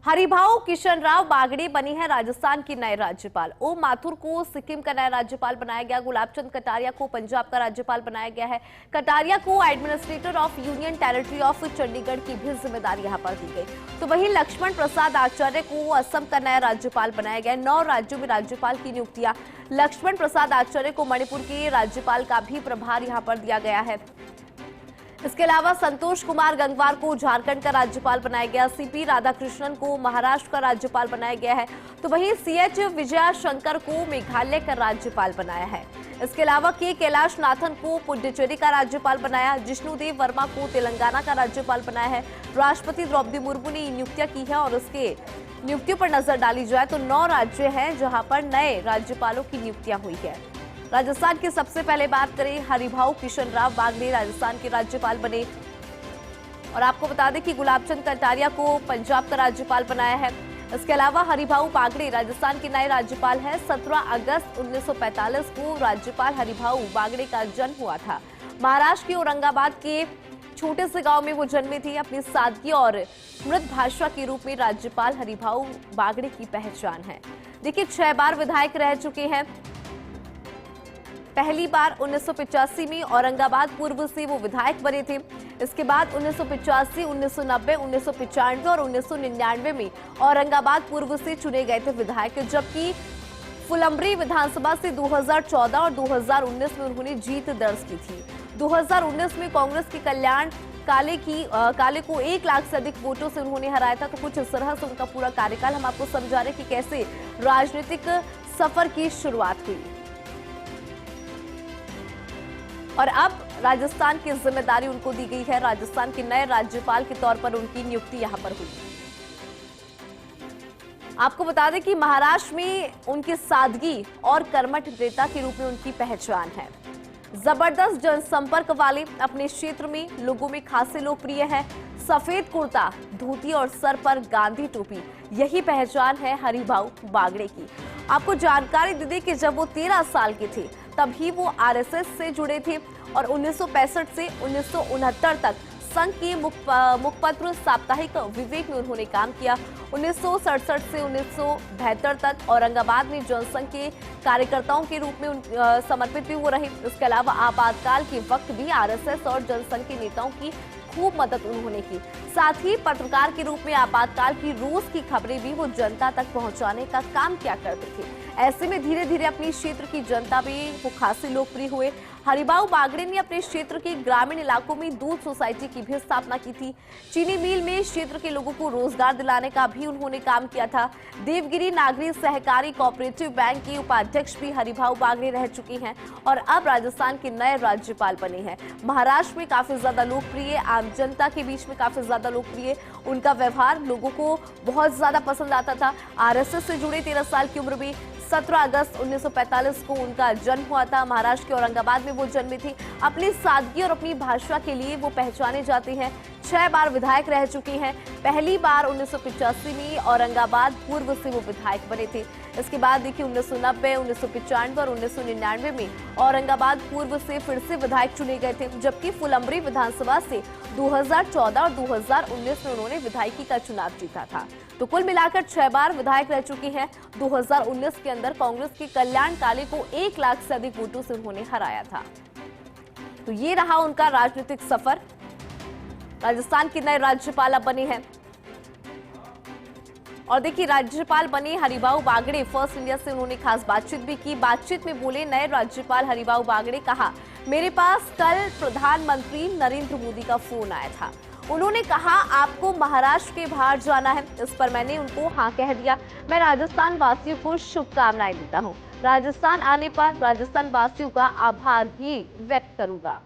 हरिभाऊ किशन राव बागड़े बनी है राजस्थान की नए राज्यपाल। ओम माथुर को सिक्किम का नया राज्यपाल बनाया गया। गुलाबचंद कटारिया को पंजाब का राज्यपाल बनाया गया है। कटारिया को administrator of union territory of Chandigarh की भी जिम्मेदारी यहां पर दी गई। तो वहीं लक्ष्मण प्रसाद आचार्य को असम का नया राज्यपाल बनाया गया। 9 राज्यों में राज्यपाल की नियुक्तियां। लक्ष्मण प्रसाद आचार्य को मणिपुर के राज्यपाल का भी प्रभार यहां पर दिया गया है। इसके अलावा संतोष कुमार गंगवार को झारखंड का राज्यपाल बनाया गया। सीपी राधाकृष्णन को महाराष्ट्र का राज्यपाल बनाया गया है। तो वहीं सीएच विजया शंकर को मेघालय का राज्यपाल बनाया है। इसके अलावा के कैलाश नाथन को पुडुचेरी का राज्यपाल बनाया। जिष्णुदेव वर्मा को तेलंगाना का राज्यपाल बनाया है। राष्ट्रपति द्रौपदी मुर्मू ने नियुक्तियां की है और उसके नियुक्तियों पर नजर डाली जाए तो 9 राज्य हैं जहां पर नए राज्यपालों की नियुक्तियां हुई है। राजस्थान की सबसे पहले बात करें, हरिभाऊ किशन राव बागड़े राजस्थान के राज्यपाल बने। और आपको बता दें कि गुलाबचंद कटारिया को पंजाब का राज्यपाल बनाया है। इसके अलावा हरिभाऊ बागड़े राजस्थान के नए राज्यपाल हैं। 17 अगस्त 1945 को राज्यपाल हरिभाऊ बागड़े का जन्म हुआ था। महाराष्ट्र के औरंगाबाद के छोटे से गांव में वो जन्मे थे। अपनी सादगी और मृद भाषा के रूप में राज्यपाल हरिभाऊ बागड़े की पहचान है। देखिए, 6 बार विधायक रह चुके हैं। पहली बार 1985 में औरंगाबाद पूर्व से वो विधायक बने थे। इसके बाद 1985, 1990, 1995 और 1999 में औरंगाबाद पूर्व से चुने गए थे विधायक, जबकि फुलंब्री विधानसभा से 2014 और 2019 में उन्होंने जीत दर्ज की थी। 2019 में कांग्रेस के कल्याण काले को 1 लाख से अधिक वोटों से उन्होंने हराया था। तो कुछ इस तरह से उनका पूरा कार्यकाल हम आपको समझा रहे कि कैसे राजनीतिक सफर की शुरुआत हुई और अब राजस्थान की जिम्मेदारी उनको दी गई है। राजस्थान के नए राज्यपाल के तौर पर उनकी नियुक्ति यहां पर हुई। आपको बता दें कि महाराष्ट्र में उनकी सादगी और कर्मठ नेता के रूप में उनकी पहचान है। जबरदस्त जनसंपर्क वाले, अपने क्षेत्र में लोगों में खासे लोकप्रिय है। सफेद कुर्ता, धोती और सर पर गांधी टोपी, यही पहचान है हरिभाऊ बागड़े की। आपको जानकारी दे दें कि जब वो 13 साल के थे तभी वो आरएसएस से जुड़े थे और 1965 से 1969 तक संघ के मुखपत्र साप्ताहिक विवेक में उन्होंने काम किया। 1967 से 1972 तक औरंगाबाद में जनसंघ के कार्यकर्ताओं के रूप में समर्पित भी वो रहे। इसके अलावा आपातकाल के वक्त भी आरएसएस और जनसंघ के नेताओं की खूब मदद उन्होंने की। साथ ही पत्रकार के रूप में आपातकाल की रोज की खबरें भी वो जनता तक पहुंचाने का काम किया करते थे। ऐसे में धीरे धीरे अपनी क्षेत्र की जनता भी वो खासे लोकप्रिय हुए। हरिभाऊ बागड़े ने अपने क्षेत्र के ग्रामीण इलाकों में दूध सोसाइटी की भी स्थापना की थी। चीनी मिल में क्षेत्र के लोगों को रोजगार दिलाने का भी उन्होंने काम किया था। देवगिरी नागरी सहकारी कोऑपरेटिव बैंक के उपाध्यक्ष भी हरिभाऊ बागड़े रह चुकी हैं और अब राजस्थान के नए राज्यपाल बने हैं। महाराष्ट्र में काफी ज्यादा लोकप्रिय, आम जनता के बीच में काफी ज्यादा लोकप्रिय, उनका व्यवहार लोगों को बहुत ज्यादा पसंद आता था। आरएसएस से जुड़े 13 साल की उम्र में 17 अगस्त 1945 को उनका जन्म हुआ था। महाराष्ट्र के औरंगाबाद में वो जन्मे थे। अपनी सादगी और अपनी भाषा के लिए वो पहचाने जाते हैं। 6 बार विधायक रह चुके हैं। पहली बार 1985 में औरंगाबाद पूर्व से वो विधायक बने थे। इसके बाद देखिए 1990, 1995 और 1999 में औरंगाबाद पूर्व से फिर से विधायक चुने गए थे, जबकि फुलंब्री विधानसभा से 2014 और 2019 में उन्होंने विधायकी का चुनाव जीता था। तो कुल मिलाकर 6 बार विधायक रह चुके हैं। 2019 के अंदर कांग्रेस के कल्याण काले को 1 लाख से अधिक वोटों से उन्होंने हराया था। तो ये रहा उनका राजनीतिक सफर। राजस्थान के नए राज्यपाल अब बने हैं और देखिए, राज्यपाल बने हरिभाऊ बागड़े। फर्स्ट इंडिया से उन्होंने खास बातचीत भी की। बातचीत में बोले नए राज्यपाल हरिभाऊ बागड़े, कहा, मेरे पास कल प्रधानमंत्री नरेंद्र मोदी का फोन आया था। उन्होंने कहा आपको महाराष्ट्र के बाहर जाना है। इस पर मैंने उनको हाँ कह दिया। मैं राजस्थान वासियों को शुभकामनाएं देता हूँ। राजस्थान आने पर राजस्थान वासियों का आभार भी व्यक्त करूंगा।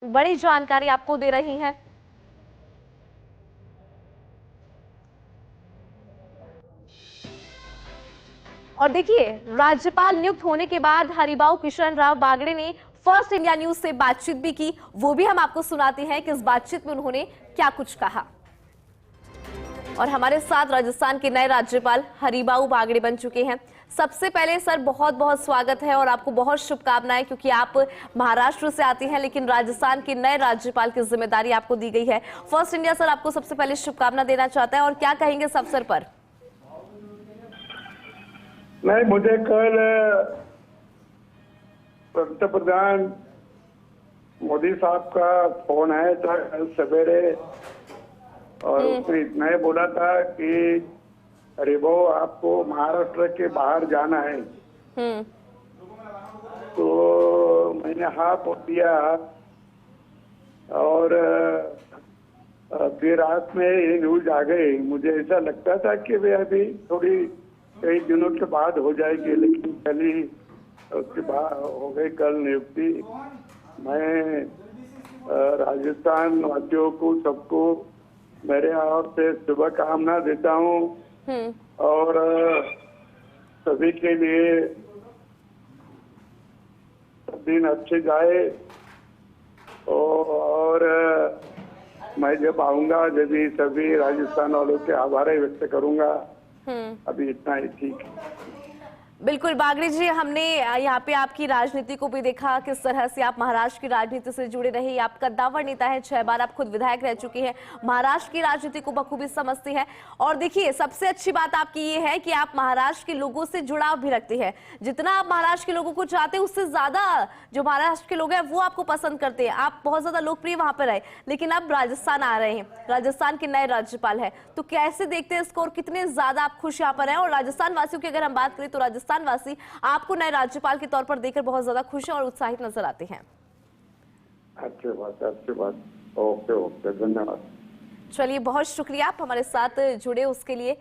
बड़ी जानकारी आपको दे रही हैं। और देखिए, राज्यपाल नियुक्त होने के बाद हरिभाऊ किशन राव बागड़े ने फर्स्ट इंडिया न्यूज से बातचीत भी की। वो भी हम आपको सुनाते हैं कि इस बातचीत में उन्होंने क्या कुछ कहा। और हमारे साथ राजस्थान के नए राज्यपाल हरिभाऊ बागड़े बन चुके हैं। सबसे पहले सर बहुत बहुत स्वागत है और आपको बहुत शुभकामनाएं, क्योंकि आप महाराष्ट्र से आती हैं लेकिन राजस्थान के नए राज्यपाल की जिम्मेदारी आपको दी गई है। फर्स्ट इंडिया सर आपको सबसे पहले शुभकामना देना चाहता है और क्या कहेंगे इस अवसर पर? नहीं, मुझे कल पंतप्रधान मोदी साहब का फोन आया था कल सवेरे और उसने इतना ही बोला था कि अरे वो आपको महाराष्ट्र के बाहर जाना है। तो मैंने हाँ बोल दिया और फिर रात में ये न्यूज आ गई। मुझे ऐसा लगता था कि वे अभी थोड़ी कई दिनों के बाद हो जाएगी, लेकिन कल ही उसके बाद हो गई कल नियुक्ति। मैं राजस्थान वासियों को सबको मेरे ओर से शुभकामना देता हूँ और सभी के लिए दिन अच्छे जाए। और मैं जब आऊंगा जब भी सभी राजस्थान वालों के आभार व्यक्त करूंगा। अभी इतना ही ठीक है। बिल्कुल बागड़ी जी, हमने यहाँ पे आपकी राजनीति को भी देखा, किस तरह से आप महाराष्ट्र की राजनीति से जुड़े रहे। आप कद्दावर नेता हैं, 6 बार आप खुद विधायक रह चुकी हैं, महाराष्ट्र की राजनीति को बखूबी समझती हैं। और देखिए सबसे अच्छी बात आपकी ये है कि आप महाराष्ट्र के लोगों से जुड़ाव भी रखती हैं। जितना आप महाराष्ट्र के लोगों को चाहते हैं उससे ज्यादा जो महाराष्ट्र के लोग हैं वो आपको पसंद करते हैं। आप बहुत ज्यादा लोकप्रिय वहां पर रहे, लेकिन अब राजस्थान आ रहे हैं, राजस्थान के नए राज्यपाल है, तो कैसे देखते हैं इसको और कितने ज्यादा आप खुश यहाँ पर हैं? और राजस्थान वासियों की अगर हम बात करें तो राजस्थान वासी आपको नए राज्यपाल के तौर पर देखकर बहुत ज्यादा खुश और उत्साहित नजर आते हैं। अच्छी बात। ओके, धन्यवाद। चलिए, बहुत शुक्रिया आप हमारे साथ जुड़े उसके लिए।